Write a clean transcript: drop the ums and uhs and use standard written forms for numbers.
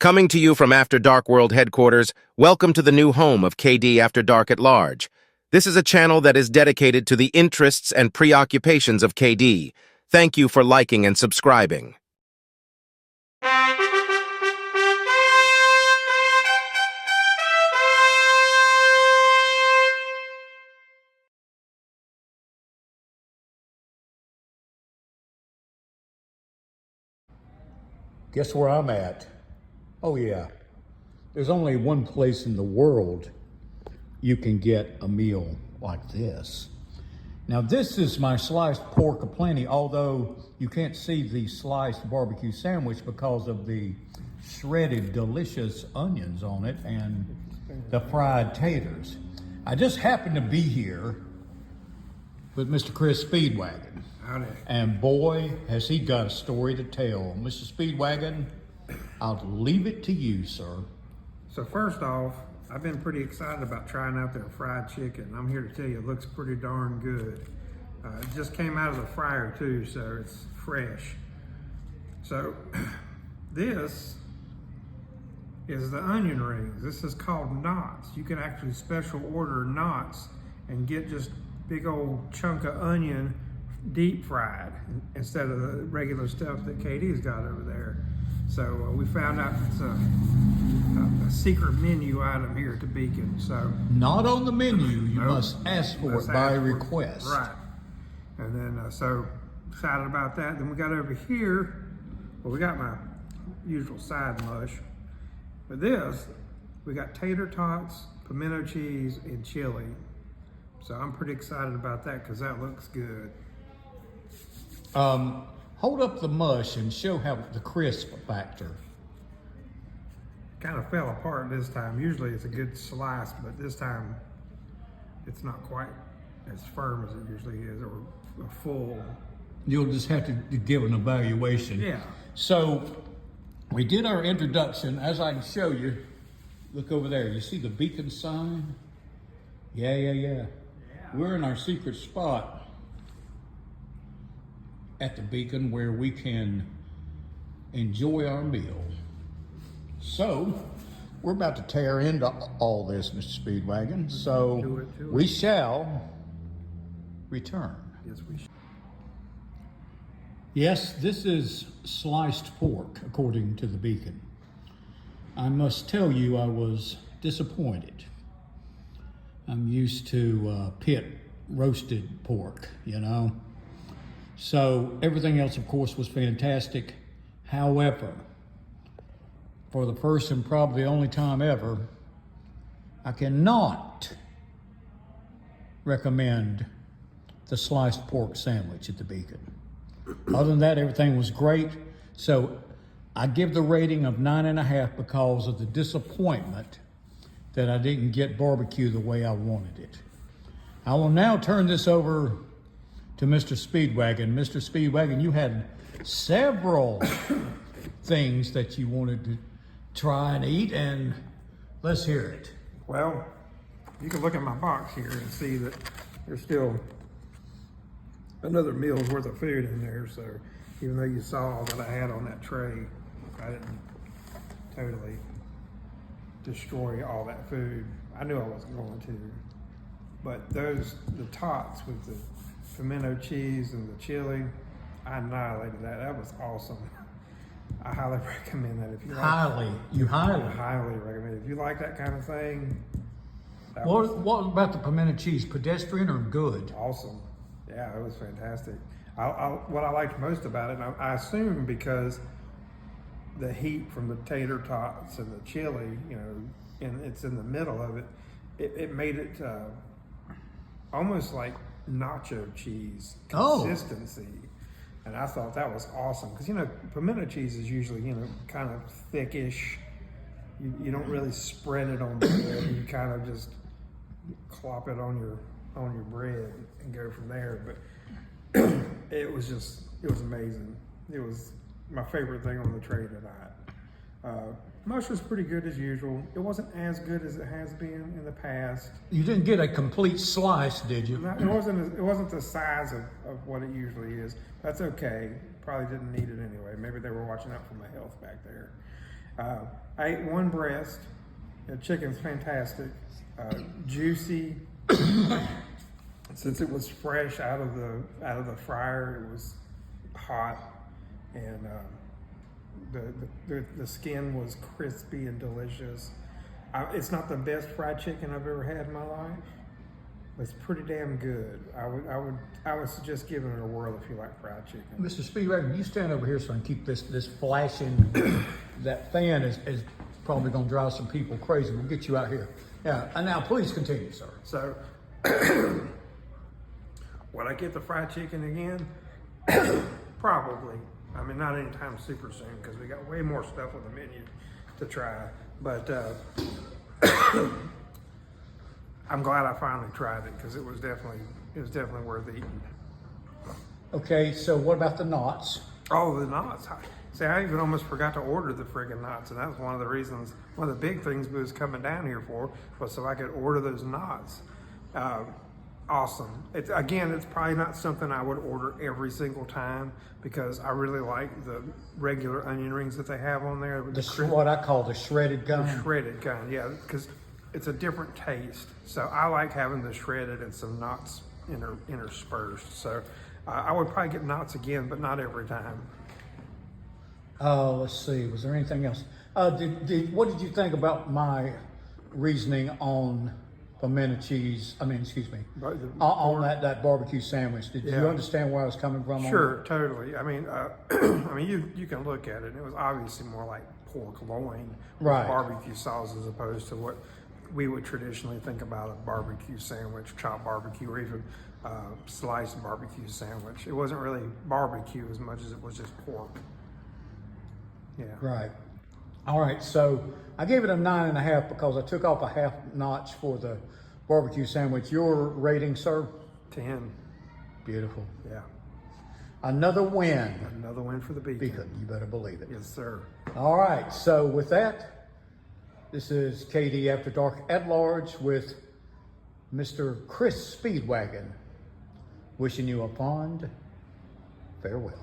Coming to you from AfterDark World headquarters, welcome to the new home of KD After Dark at Large. This is a channel that is dedicated to the interests and preoccupations of KD. Thank you for liking and subscribing. Guess where I'm at? Oh yeah, there's only one place in the world you can get a meal like this. Now this is my sliced pork aplenty, although you can't see the sliced barbecue sandwich because of the shredded delicious onions on it and the fried taters. I just happened to be here with Mr. Chris Speedwagon. Howdy. And boy, has he got a story to tell. Mr. Speedwagon, I'll leave it to you, sir. So first off, I've been pretty excited about trying out their fried chicken. I'm here to tell you, it looks pretty darn good. It just came out of the fryer too, so it's fresh. So this is the onion rings. This is called knots. You can actually special order knots and get just big old chunk of onion deep fried instead of the regular stuff that Katie's got over there. So we found out it's a secret menu item here at the Beacon. So not on the menu, you must ask for it by request. Right. And then so excited about that. Then we got over here, well, we got my usual side mush. But this, we got tater tots, pimento cheese, and chili. So I'm pretty excited about that because that looks good. Hold up the mush and show how the crisp factor. Kind of fell apart this time. Usually it's a good slice, but this time it's not quite as firm as it usually is, or full. You'll just have to give an evaluation. Yeah. So we did our introduction. As I can show you, look over there. You see the Beacon sign? Yeah. We're in our secret spot at the Beacon where we can enjoy our meal. So we're about to tear into all this, Mr. Speedwagon. So we shall return. Yes, we should. Yes, this is sliced pork, according to the Beacon. I must tell you, I was disappointed. I'm used to pit roasted pork, you know. So everything else, of course, was fantastic. However, for the first and probably the only time ever, I cannot recommend the sliced pork sandwich at the Beacon. Other than that, everything was great. So I give the rating of 9.5 because of the disappointment that I didn't get barbecue the way I wanted it. I will now turn this over to Mr. Speedwagon. Mr. Speedwagon, you had several things that you wanted to try and eat, and let's hear it. Well, you can look at my box here and see that there's still another meal's worth of food in there. So even though you saw all that I had on that tray, I didn't totally destroy all that food. I knew I wasn't going to. But the tots with the pimento cheese and the chili, I annihilated that. That was awesome. I highly recommend that if you like. Highly Recommend it. If you like that kind of thing. What about the pimento cheese? Pedestrian or good? Awesome. Yeah, it was fantastic. What I liked most about it, and I assume because the heat from the tater tots and the chili, you know, and it's in the middle of it, it made it almost like nacho cheese consistency. And I thought that was awesome because, you know, pimento cheese is usually, you know, kind of thickish. You don't really spread it on the bread. You kind of just clop it on your bread and go from there. But it was amazing. It was my favorite thing on the tray tonight. Mush was pretty good as usual. It wasn't as good as it has been in the past. You didn't get a complete slice, did you? No, it wasn't the size of what it usually is. That's okay. Probably didn't need it anyway. Maybe they were watching out for my health back there. I ate one breast. The chicken's fantastic, juicy. Since it was fresh out of the fryer, it was hot, and the skin was crispy and delicious. It's not the best fried chicken I've ever had in my life. But it's pretty damn good. I would suggest giving it a whirl if you like fried chicken. Mr. Speedwagon, you stand over here so I can keep this flashing. That fan is probably going to drive some people crazy. We'll get you out here. Yeah, and now please continue, sir. So, would I get the fried chicken again? Probably. I mean, not anytime super soon because we got way more stuff on the menu to try. But I'm glad I finally tried it because it was definitely worth eating. Okay, so what about the knots? Oh, the knots. See, I even almost forgot to order the friggin' knots, and that was one of the reasons, one of the big things we was coming down here for, was so I could order those knots. Awesome. It's probably not something I would order every single time because I really like the regular onion rings that they have on there. What I call the shredded gun. The shredded gun, yeah, because it's a different taste. So I like having the shredded and some knots interspersed. So I would probably get knots again, but not every time. Let's see. Was there anything else? What did you think about my reasoning on pimento cheese? On that barbecue sandwich. Did you understand where I was coming from? Sure, totally. I mean, you can look at it. And it was obviously more like pork loin with barbecue sauce as opposed to what we would traditionally think about a barbecue sandwich, chopped barbecue, or even sliced barbecue sandwich. It wasn't really barbecue as much as it was just pork. Yeah. Right. All right. So I gave it a 9.5 because I took off a half notch for the barbecue sandwich. Your rating, sir? 10. Beautiful. Yeah. Another win. Another win for the Beacon. Beacon. You better believe it. Yes, sir. All right. So with that, this is KD After Dark at Large with Mr. Chris Speedwagon, wishing you a fond farewell.